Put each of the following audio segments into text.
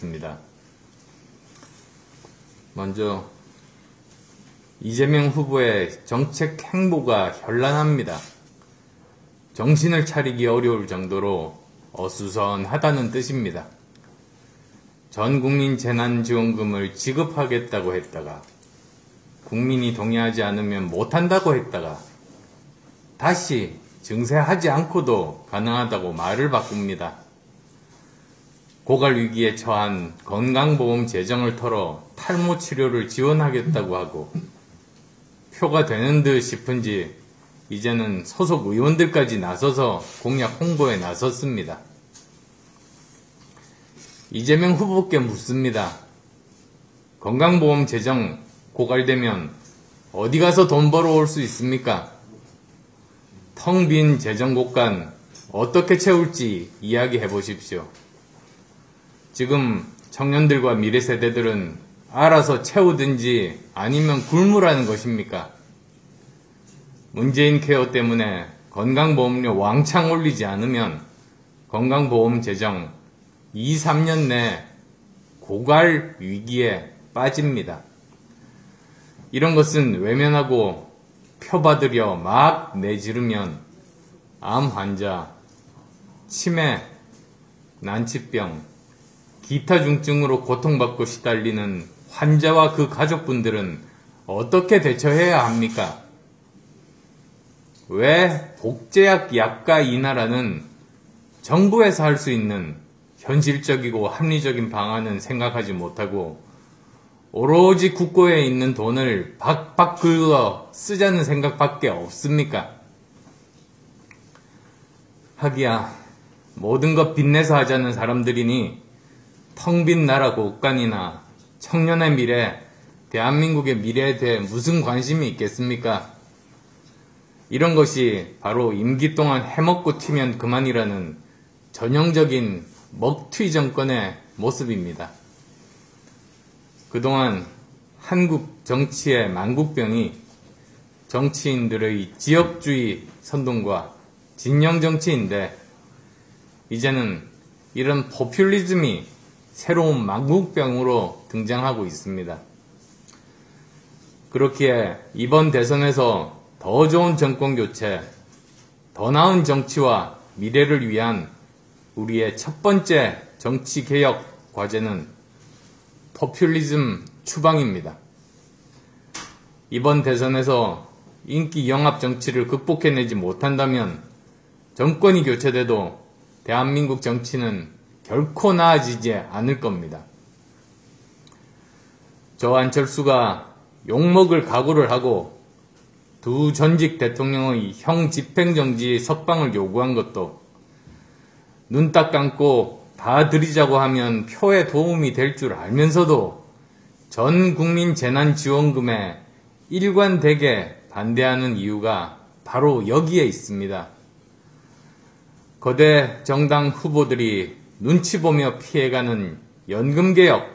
있습니다. 먼저 이재명 후보의 정책 행보가 현란합니다. 정신을 차리기 어려울 정도로 어수선하다는 뜻입니다. 전국민 재난지원금을 지급하겠다고 했다가 국민이 동의하지 않으면 못한다고 했다가 다시 증세하지 않고도 가능하다고 말을 바꿉니다. 고갈위기에 처한 건강보험 재정을 털어 탈모 치료를 지원하겠다고 하고 표가 되는 듯 싶은지 이제는 소속 의원들까지 나서서 공약 홍보에 나섰습니다. 이재명 후보께 묻습니다. 건강보험 재정 고갈되면 어디 가서 돈 벌어올 수 있습니까? 텅 빈 재정곡간 어떻게 채울지 이야기해 보십시오. 지금 청년들과 미래세대들은 알아서 채우든지 아니면 굶으라는 것입니까? 문재인 케어 때문에 건강보험료 왕창 올리지 않으면 건강보험 재정 2, 3년 내 고갈 위기에 빠집니다. 이런 것은 외면하고 표 받으려 막 내지르면 암 환자, 치매, 난치병, 기타 중증으로 고통받고 시달리는 환자와 그 가족분들은 어떻게 대처해야 합니까? 왜 복제약 약가 인하라는 정부에서 할 수 있는 현실적이고 합리적인 방안은 생각하지 못하고 오로지 국고에 있는 돈을 박박 긁어 쓰자는 생각밖에 없습니까? 하기야 모든 것 빚내서 하자는 사람들이니 텅 빈 나라 곳간이나 청년의 미래, 대한민국의 미래에 대해 무슨 관심이 있겠습니까? 이런 것이 바로 임기 동안 해먹고 튀면 그만이라는 전형적인 먹튀 정권의 모습입니다. 그동안 한국 정치의 만국병이 정치인들의 지역주의 선동과 진영 정치인데 이제는 이런 포퓰리즘이 새로운 만국병으로 등장하고 있습니다. 그렇기에 이번 대선에서 더 좋은 정권교체, 더 나은 정치와 미래를 위한 우리의 첫 번째 정치개혁 과제는 포퓰리즘 추방입니다. 이번 대선에서 인기 영합 정치를 극복해내지 못한다면 정권이 교체돼도 대한민국 정치는 결코 나아지지 않을 겁니다. 저 안철수가 욕먹을 각오를 하고 두 전직 대통령의 형 집행정지 석방을 요구한 것도 눈 딱 감고 다 들이자고 하면 표에 도움이 될 줄 알면서도 전 국민 재난지원금에 일관되게 반대하는 이유가 바로 여기에 있습니다. 거대 정당 후보들이 눈치 보며 피해가는 연금개혁,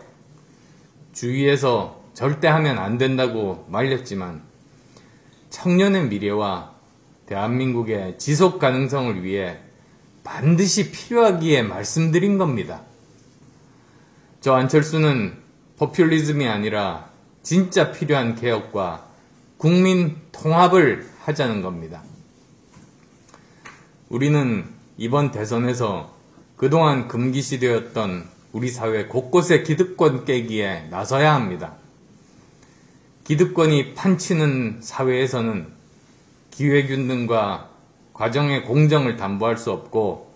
주위에서 절대 하면 안 된다고 말렸지만 청년의 미래와 대한민국의 지속 가능성을 위해 반드시 필요하기에 말씀드린 겁니다. 저 안철수는 포퓰리즘이 아니라 진짜 필요한 개혁과 국민 통합을 하자는 겁니다. 우리는 이번 대선에서 그동안 금기시되었던 우리 사회 곳곳의 기득권 깨기에 나서야 합니다. 기득권이 판치는 사회에서는 기회균등과 과정의 공정을 담보할 수 없고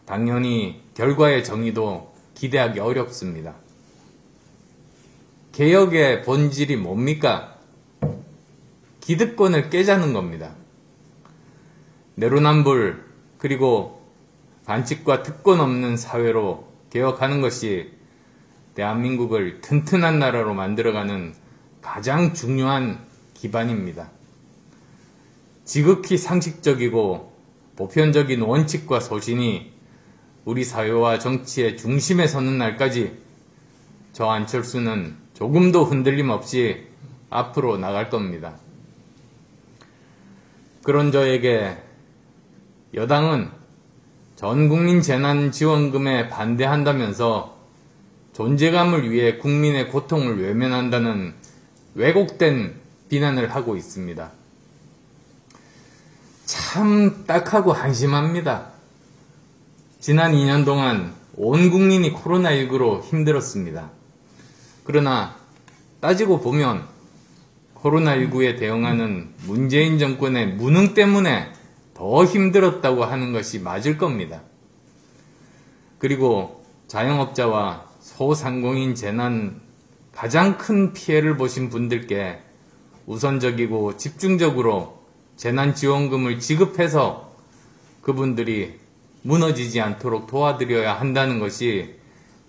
당연히 결과의 정의도 기대하기 어렵습니다. 개혁의 본질이 뭡니까? 기득권을 깨자는 겁니다. 내로남불 그리고 반칙과 특권 없는 사회로 개혁하는 것이 대한민국을 튼튼한 나라로 만들어가는 가장 중요한 기반입니다. 지극히 상식적이고 보편적인 원칙과 소신이 우리 사회와 정치의 중심에 서는 날까지 저 안철수는 조금도 흔들림 없이 앞으로 나갈 겁니다. 그런 저에게 여당은 전국민 재난지원금에 반대한다면서 존재감을 위해 국민의 고통을 외면한다는 왜곡된 비난을 하고 있습니다. 참 딱하고 한심합니다. 지난 2년 동안 온 국민이 코로나19로 힘들었습니다. 그러나 따지고 보면 코로나19에 대응하는 문재인 정권의 무능 때문에 더 힘들었다고 하는 것이 맞을 겁니다. 그리고 자영업자와 소상공인 재난 가장 큰 피해를 보신 분들께 우선적이고 집중적으로 재난지원금을 지급해서 그분들이 무너지지 않도록 도와드려야 한다는 것이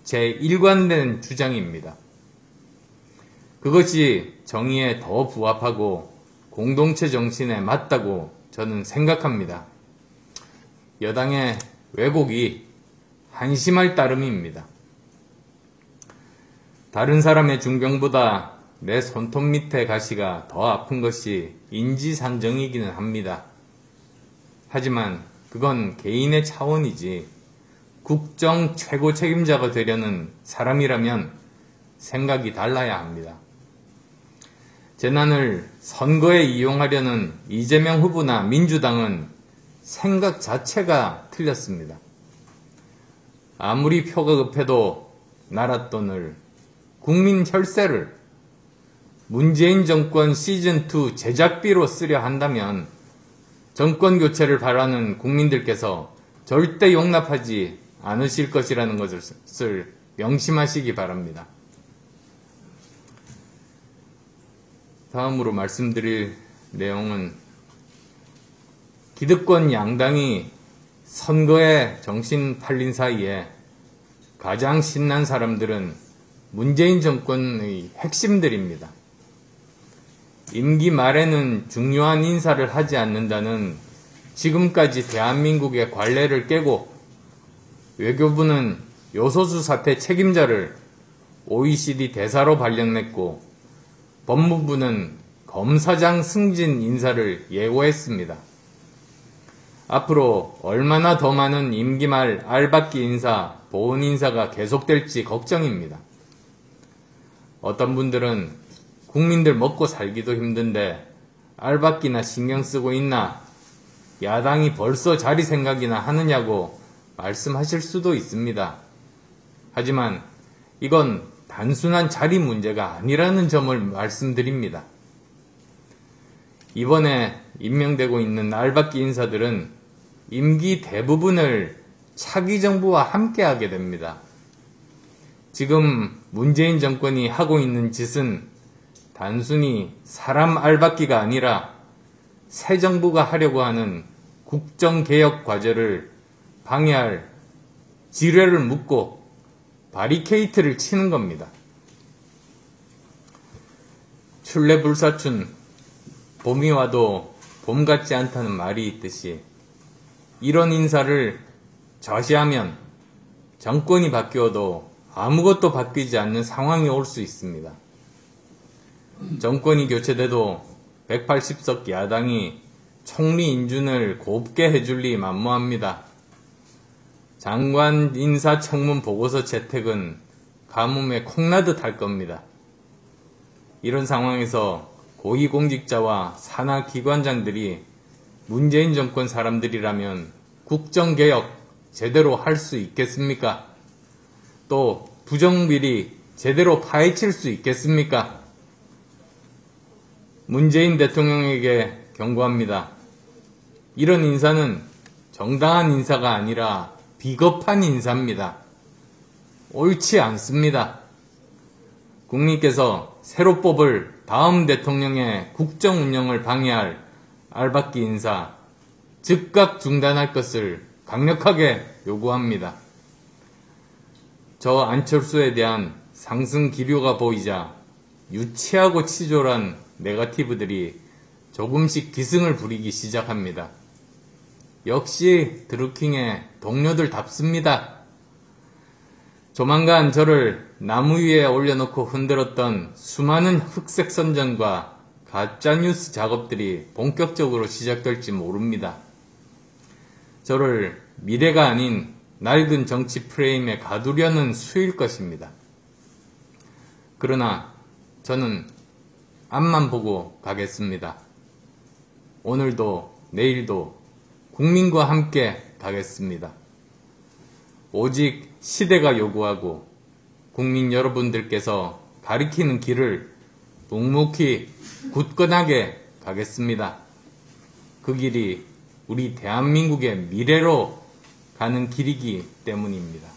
제 일관된 주장입니다. 그것이 정의에 더 부합하고 공동체 정신에 맞다고 저는 생각합니다. 여당의 왜곡이 한심할 따름입니다. 다른 사람의 중병보다 내 손톱 밑에 가시가 더 아픈 것이 인지상정이기는 합니다. 하지만 그건 개인의 차원이지 국정 최고 책임자가 되려는 사람이라면 생각이 달라야 합니다. 재난을 선거에 이용하려는 이재명 후보나 민주당은 생각 자체가 틀렸습니다. 아무리 표가 급해도 나라 돈을, 국민 혈세를 문재인 정권 시즌2 제작비로 쓰려 한다면 정권 교체를 바라는 국민들께서 절대 용납하지 않으실 것이라는 것을 명심하시기 바랍니다. 다음으로 말씀드릴 내용은 기득권 양당이 선거에 정신 팔린 사이에 가장 신난 사람들은 문재인 정권의 핵심들입니다. 임기 말에는 중요한 인사를 하지 않는다는 지금까지 대한민국의 관례를 깨고 외교부는 요소수 사태 책임자를 OECD 대사로 발령냈고 법무부는 검사장 승진 인사를 예고했습니다. 앞으로 얼마나 더 많은 임기 말 알박기 인사, 보훈 인사가 계속될지 걱정입니다. 어떤 분들은 국민들 먹고 살기도 힘든데 알박기나 신경 쓰고 있나? 야당이 벌써 자리 생각이나 하느냐고 말씀하실 수도 있습니다. 하지만 이건 단순한 자리 문제가 아니라는 점을 말씀드립니다. 이번에 임명되고 있는 알박기 인사들은 임기 대부분을 차기 정부와 함께하게 됩니다. 지금 문재인 정권이 하고 있는 짓은 단순히 사람 알박기가 아니라 새 정부가 하려고 하는 국정개혁 과제를 방해할 지뢰를 묻고 바리케이트를 치는 겁니다. 출래불사춘 봄이 와도 봄 같지 않다는 말이 있듯이 이런 인사를 좌시하면 정권이 바뀌어도 아무것도 바뀌지 않는 상황이 올 수 있습니다. 정권이 교체돼도 180석 야당이 총리 인준을 곱게 해줄 리 만무합니다. 장관 인사청문 보고서 채택은 가뭄에 콩나듯 할 겁니다. 이런 상황에서 고위공직자와 산하기관장들이 문재인 정권 사람들이라면 국정개혁 제대로 할 수 있겠습니까? 또 부정비리 제대로 파헤칠 수 있겠습니까? 문재인 대통령에게 경고합니다. 이런 인사는 정당한 인사가 아니라 비겁한 인사입니다. 옳지 않습니다. 국민께서 새로 뽑을 다음 대통령의 국정 운영을 방해할 알박기 인사 즉각 중단할 것을 강력하게 요구합니다. 저 안철수에 대한 상승 기류가 보이자 유치하고 치졸한 네거티브들이 조금씩 기승을 부리기 시작합니다. 역시 드루킹의 동료들답습니다. 조만간 저를 나무 위에 올려놓고 흔들었던 수많은 흑색 선전과 가짜뉴스 작업들이 본격적으로 시작될지 모릅니다. 저를 미래가 아닌 낡은 정치 프레임에 가두려는 수일 것입니다. 그러나 저는 앞만 보고 가겠습니다. 오늘도 내일도 국민과 함께 가겠습니다. 오직 시대가 요구하고 국민 여러분들께서 가리키는 길을 묵묵히 굳건하게 가겠습니다. 그 길이 우리 대한민국의 미래로 가는 길이기 때문입니다.